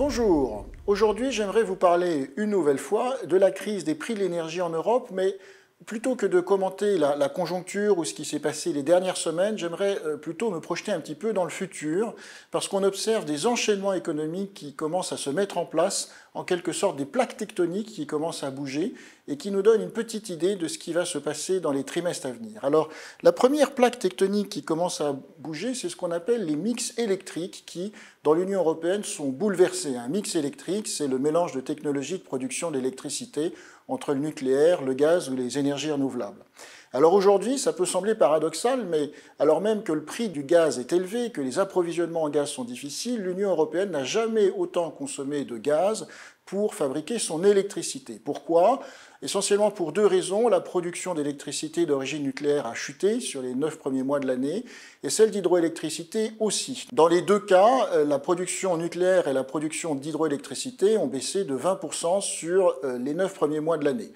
Bonjour, aujourd'hui j'aimerais vous parler une nouvelle fois de la crise des prix de l'énergie en Europe, mais plutôt que de commenter la conjoncture ou ce qui s'est passé les dernières semaines, j'aimerais plutôt me projeter un petit peu dans le futur, parce qu'on observe des enchaînements économiques qui commencent à se mettre en place, en quelque sorte des plaques tectoniques qui commencent à bouger et qui nous donnent une petite idée de ce qui va se passer dans les trimestres à venir. Alors, la première plaque tectonique qui commence à bouger, c'est ce qu'on appelle les mix électriques qui, dans l'Union européenne, sont bouleversés. Un mix électrique, c'est le mélange de technologies de production d'électricité entre le nucléaire, le gaz ou les énergies renouvelables. Alors aujourd'hui, ça peut sembler paradoxal, mais alors même que le prix du gaz est élevé, que les approvisionnements en gaz sont difficiles, l'Union européenne n'a jamais autant consommé de gaz pour fabriquer son électricité. Pourquoi ? Essentiellement pour deux raisons. La production d'électricité d'origine nucléaire a chuté sur les 9 premiers mois de l'année, et celle d'hydroélectricité aussi. Dans les deux cas, la production nucléaire et la production d'hydroélectricité ont baissé de 20% sur les 9 premiers mois de l'année.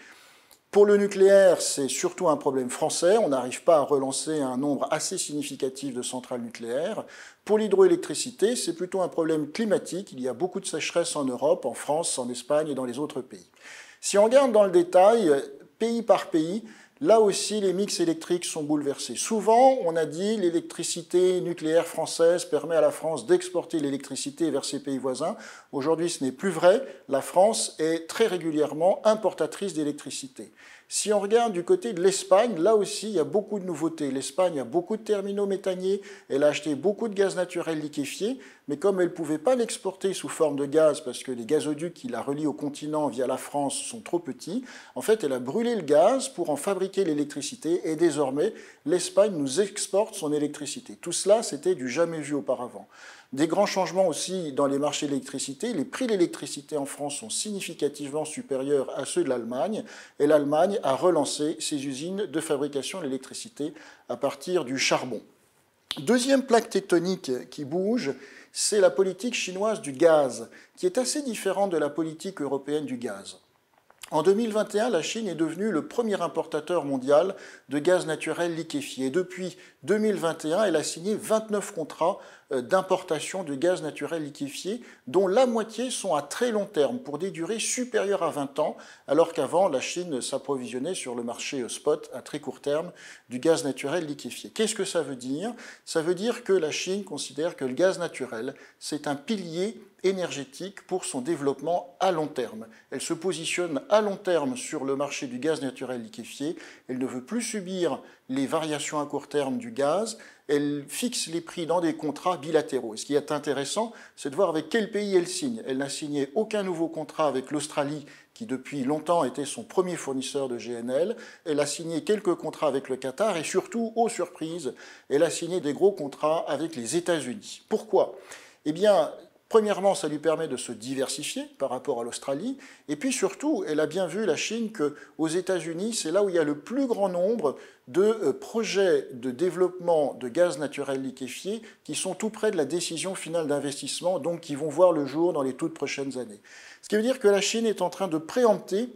Pour le nucléaire, c'est surtout un problème français. On n'arrive pas à relancer un nombre assez significatif de centrales nucléaires. Pour l'hydroélectricité, c'est plutôt un problème climatique. Il y a beaucoup de sécheresse en Europe, en France, en Espagne et dans les autres pays. Si on regarde dans le détail, pays par pays, là aussi, les mix électriques sont bouleversés. Souvent, on a dit l'électricité nucléaire française permet à la France d'exporter l'électricité vers ses pays voisins. Aujourd'hui, ce n'est plus vrai. La France est très régulièrement importatrice d'électricité. Si on regarde du côté de l'Espagne, là aussi, il y a beaucoup de nouveautés. L'Espagne a beaucoup de terminaux méthaniers, elle a acheté beaucoup de gaz naturel liquéfié, mais comme elle ne pouvait pas l'exporter sous forme de gaz, parce que les gazoducs qui la relient au continent via la France sont trop petits, en fait, elle a brûlé le gaz pour en fabriquer l'électricité, et désormais, l'Espagne nous exporte son électricité. Tout cela, c'était du jamais vu auparavant. Des grands changements aussi dans les marchés de l'électricité. Les prix de l'électricité en France sont significativement supérieurs à ceux de l'Allemagne, et l'Allemagne a relancé ses usines de fabrication d'électricité à partir du charbon. Deuxième plaque tectonique qui bouge, c'est la politique chinoise du gaz, qui est assez différente de la politique européenne du gaz. En 2021, la Chine est devenue le premier importateur mondial de gaz naturel liquéfié. Depuis 2021, elle a signé 29 contrats d'importation de gaz naturel liquéfié, dont la moitié sont à très long terme, pour des durées supérieures à 20 ans, alors qu'avant, la Chine s'approvisionnait sur le marché spot à très court terme du gaz naturel liquéfié. Qu'est-ce que ça veut dire ? Ça veut dire que la Chine considère que le gaz naturel, c'est un pilier énergétique pour son développement à long terme. Elle se positionne à long terme sur le marché du gaz naturel liquéfié. Elle ne veut plus subir les variations à court terme du gaz. Elle fixe les prix dans des contrats bilatéraux. Et ce qui est intéressant, c'est de voir avec quel pays elle signe. Elle n'a signé aucun nouveau contrat avec l'Australie, qui depuis longtemps était son premier fournisseur de GNL. Elle a signé quelques contrats avec le Qatar et surtout, aux surprises, elle a signé des gros contrats avec les États-Unis. Pourquoi ? Eh bien, premièrement, ça lui permet de se diversifier par rapport à l'Australie. Et puis surtout, elle a bien vu, la Chine, qu'aux États-Unis, c'est là où il y a le plus grand nombre de projets de développement de gaz naturel liquéfié qui sont tout près de la décision finale d'investissement, donc qui vont voir le jour dans les toutes prochaines années. Ce qui veut dire que la Chine est en train de préempter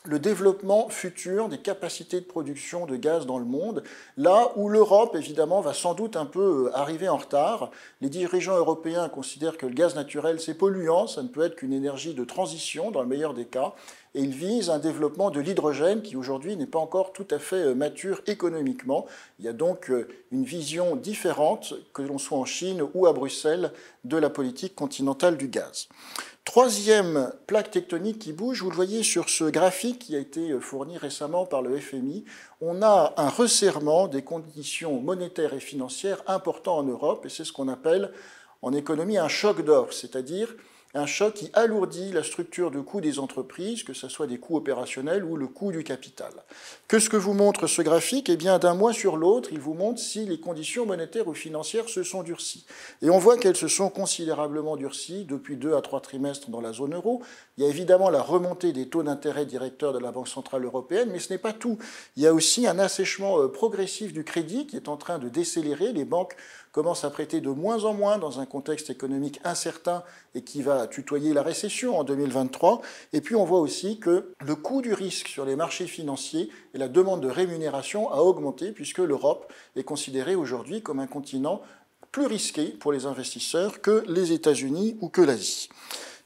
le développement futur des capacités de production de gaz dans le monde, là où l'Europe, évidemment, va sans doute un peu arriver en retard. Les dirigeants européens considèrent que le gaz naturel, c'est polluant, ça ne peut être qu'une énergie de transition, dans le meilleur des cas, et ils visent un développement de l'hydrogène qui, aujourd'hui, n'est pas encore tout à fait mature économiquement. Il y a donc une vision différente, que l'on soit en Chine ou à Bruxelles, de la politique continentale du gaz. Troisième plaque tectonique qui bouge, vous le voyez sur ce graphique qui a été fourni récemment par le FMI, on a un resserrement des conditions monétaires et financières importants en Europe, et c'est ce qu'on appelle en économie un choc d'offre, c'est-à-dire un choc qui alourdit la structure de coûts des entreprises, que ce soit des coûts opérationnels ou le coût du capital. Qu'est-ce que vous montre ce graphique ? Eh bien, d'un mois sur l'autre, il vous montre si les conditions monétaires ou financières se sont durcies. Et on voit qu'elles se sont considérablement durcies depuis 2 à 3 trimestres dans la zone euro. Il y a évidemment la remontée des taux d'intérêt directeurs de la Banque centrale européenne, mais ce n'est pas tout. Il y a aussi un assèchement progressif du crédit qui est en train de décélérer. Les banques commencent à prêter de moins en moins dans un contexte économique incertain et qui va tutoyer la récession en 2023. Et puis on voit aussi que le coût du risque sur les marchés financiers et la demande de rémunération a augmenté puisque l'Europe est considérée aujourd'hui comme un continent plus risqué pour les investisseurs que les États-Unis ou que l'Asie.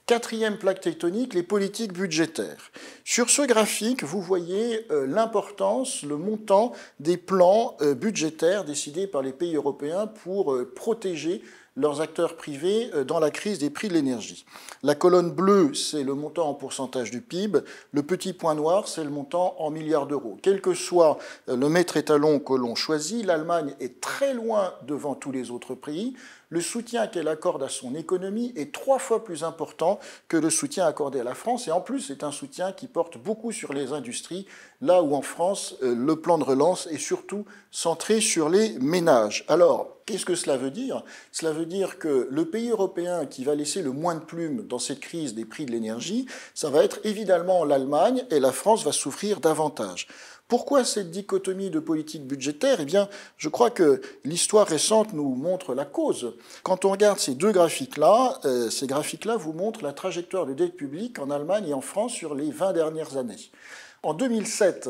Quatrième plaque tectonique, les politiques budgétaires. Sur ce graphique, vous voyez l'importance, le montant des plans budgétaires décidés par les pays européens pour protéger leurs acteurs privés dans la crise des prix de l'énergie. La colonne bleue, c'est le montant en pourcentage du PIB. Le petit point noir, c'est le montant en milliards d'euros. Quel que soit le maître étalon que l'on choisit, l'Allemagne est très loin devant tous les autres pays. Le soutien qu'elle accorde à son économie est 3 fois plus important que le soutien accordé à la France. Et en plus, c'est un soutien qui porte beaucoup sur les industries, là où en France, le plan de relance est surtout centré sur les ménages. Alors, qu'est-ce que cela veut dire? Cela veut dire que le pays européen qui va laisser le moins de plumes dans cette crise des prix de l'énergie, ça va être évidemment l'Allemagne, et la France va souffrir davantage. Pourquoi cette dichotomie de politique budgétaire? Eh bien, je crois que l'histoire récente nous montre la cause. Quand on regarde ces deux graphiques-là, ces graphiques-là vous montrent la trajectoire de dette publique en Allemagne et en France sur les 20 dernières années. En 2007,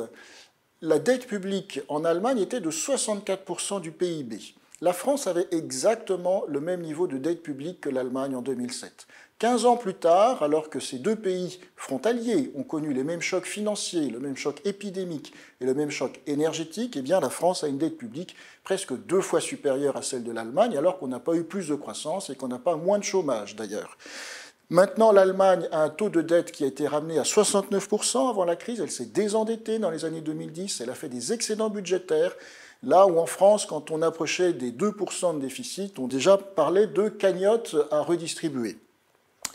la dette publique en Allemagne était de 64% du PIB. La France avait exactement le même niveau de dette publique que l'Allemagne en 2007. 15 ans plus tard, alors que ces deux pays frontaliers ont connu les mêmes chocs financiers, le même choc épidémique et le même choc énergétique, eh bien la France a une dette publique presque 2 fois supérieure à celle de l'Allemagne, alors qu'on n'a pas eu plus de croissance et qu'on n'a pas moins de chômage d'ailleurs. Maintenant, l'Allemagne a un taux de dette qui a été ramené à 69% avant la crise. Elle s'est désendettée dans les années 2010. Elle a fait des excédents budgétaires. Là où en France, quand on approchait des 2% de déficit, on déjà parlait de cagnotte à redistribuer.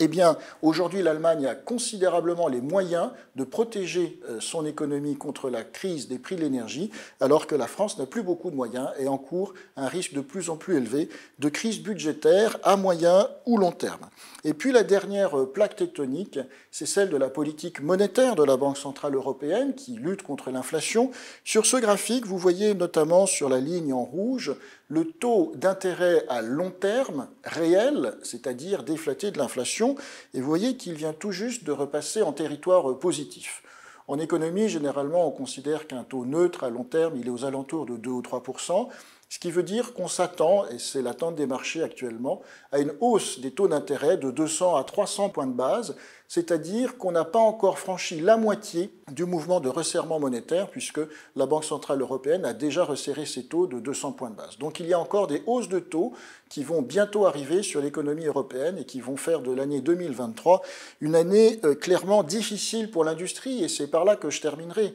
Eh bien, aujourd'hui, l'Allemagne a considérablement les moyens de protéger son économie contre la crise des prix de l'énergie, alors que la France n'a plus beaucoup de moyens et encourt un risque de plus en plus élevé de crise budgétaire à moyen ou long terme. Et puis la dernière plaque tectonique, c'est celle de la politique monétaire de la Banque centrale européenne qui lutte contre l'inflation. Sur ce graphique, vous voyez notamment sur la ligne en rouge le taux d'intérêt à long terme réel, c'est-à-dire déflaté de l'inflation, et vous voyez qu'il vient tout juste de repasser en territoire positif. En économie, généralement, on considère qu'un taux neutre à long terme, il est aux alentours de 2 ou 3%, ce qui veut dire qu'on s'attend, et c'est l'attente des marchés actuellement, à une hausse des taux d'intérêt de 200 à 300 points de base, c'est-à-dire qu'on n'a pas encore franchi la moitié du mouvement de resserrement monétaire, puisque la Banque centrale européenne a déjà resserré ses taux de 200 points de base. Donc il y a encore des hausses de taux qui vont bientôt arriver sur l'économie européenne et qui vont faire de l'année 2023 une année clairement difficile pour l'industrie, et c'est par là que je terminerai.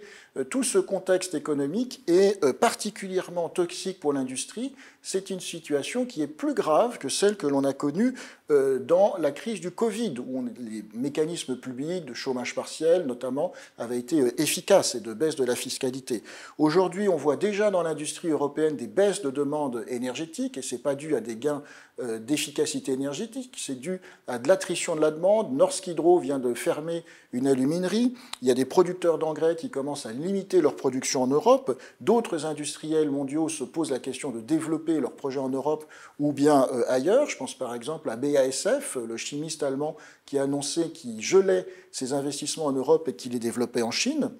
Tout ce contexte économique est particulièrement toxique pour l'industrie. C'est une situation qui est plus grave que celle que l'on a connue dans la crise du Covid, où les mécanismes publics de chômage partiel, notamment, avaient été efficaces et de baisse de la fiscalité. Aujourd'hui, on voit déjà dans l'industrie européenne des baisses de demande énergétique, et ce n'est pas dû à des gains d'efficacité énergétique, c'est dû à de l'attrition de la demande. Norsk Hydro vient de fermer une aluminerie, il y a des producteurs d'engrais qui commencent à limiter leur production en Europe, d'autres industriels mondiaux se posent la question de développer leurs projets en Europe ou bien ailleurs. Je pense par exemple à BASF, le chimiste allemand qui a annoncé qu'il gelait ses investissements en Europe et qu'il les développait en Chine.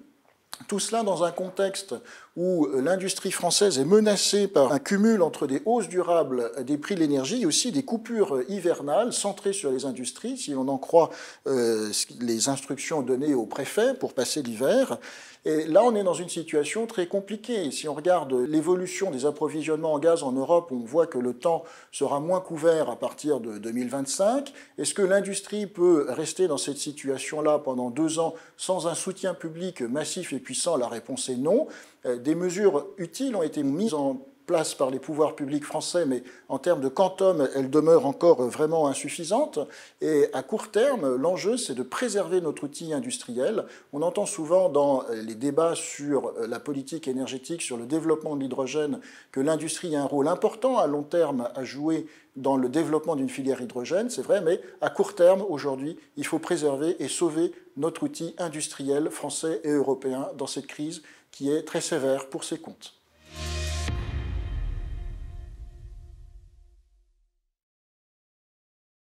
Tout cela dans un contexte où l'industrie française est menacée par un cumul entre des hausses durables des prix de l'énergie et aussi des coupures hivernales centrées sur les industries, si l'on en croit les instructions données aux préfets pour passer l'hiver. Et là, on est dans une situation très compliquée. Si on regarde l'évolution des approvisionnements en gaz en Europe, on voit que le temps sera moins couvert à partir de 2025. Est-ce que l'industrie peut rester dans cette situation-là pendant 2 ans sans un soutien public massif et puissant? La réponse est non. Des mesures utiles ont été mises en place par les pouvoirs publics français, mais en termes de quantum, elles demeurent encore vraiment insuffisantes. Et à court terme, l'enjeu, c'est de préserver notre outil industriel. On entend souvent dans les débats sur la politique énergétique, sur le développement de l'hydrogène, que l'industrie a un rôle important à long terme à jouer dans le développement d'une filière hydrogène, c'est vrai, mais à court terme, aujourd'hui, il faut préserver et sauver notre outil industriel français et européen dans cette crise qui est très sévère pour ses comptes.